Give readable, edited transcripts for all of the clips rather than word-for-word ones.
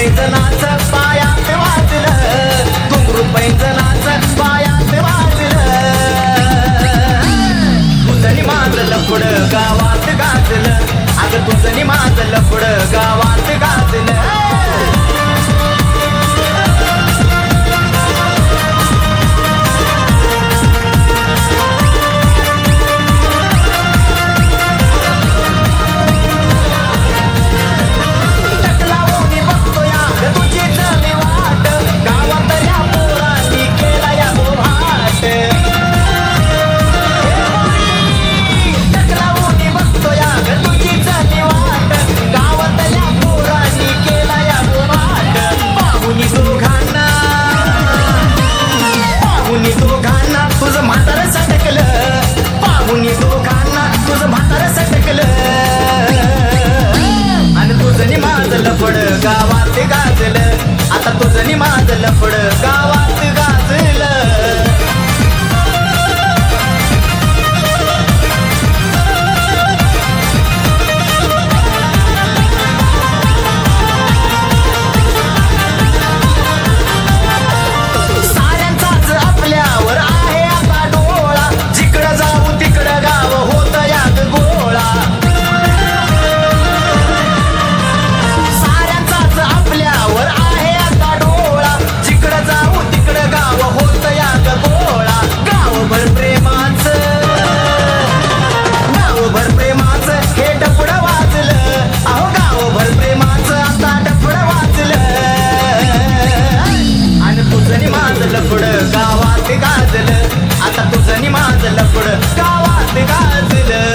पैंजनाचं पायात वाजलं, घुंगरू पैंजनाचं पायात वाजलं. तुझं माझं लफड गावात गाजलं, अगं तुझं माझं लफड गावात गाजलं. लफड गावात गाजलं, आता तुझं माझं लफड गावात गाजलं. साऱ्यांचाच आपल्यावर आहे आता डोळा, जिकडं जाऊ तिकडं गाव होत यात गोळा. आपल्यावर आहे आता डोळा, जिकडं जाऊ तिकडं गाव होत यात गोळा. गावभर प्रेमाचं हे डफडं वाजलं, अहो गावभर प्रेमाचं आता डफडं वाजलं. आणि तुझं माझं लफडं गावात गाजलं, आता तुझं माझं लफडं गावात गाजलं.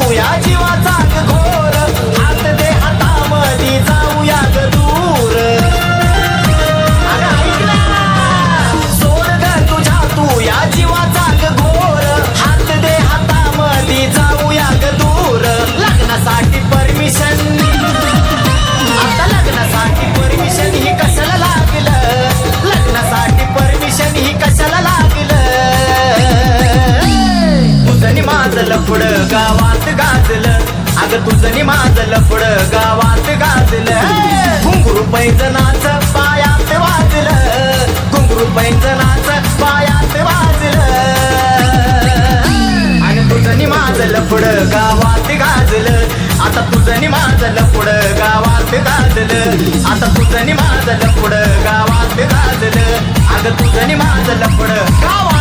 या जीवाचा घोर हात दे हातामध्ये जाऊया ग दूर. सोड ग तुझ्या तू या जीवाचा घोर हात दे हातामध्ये जाऊया ग दूर. लग्नासाठी परमिशन, आता लग्नासाठी परमिशन ही कशाला लागलं, लग्नासाठी परमिशन ही कशाला लागलं. तुझं माझं लफडं गावात गाजलं, अगं तुझं माझं लफडं गावात गाजलं. घुंगरू पैंजनाचं पायात वाजलं, घुंगरू पैंजनाचं पायात वाजलं. आणि तुझं माझं लफडं गावात गाजलं, आता तुझं माझं लफडं गावात गाजलं, आता तुझं माझं लफडं गावात गाजलं, अगं तुझं माझं लफडं गावात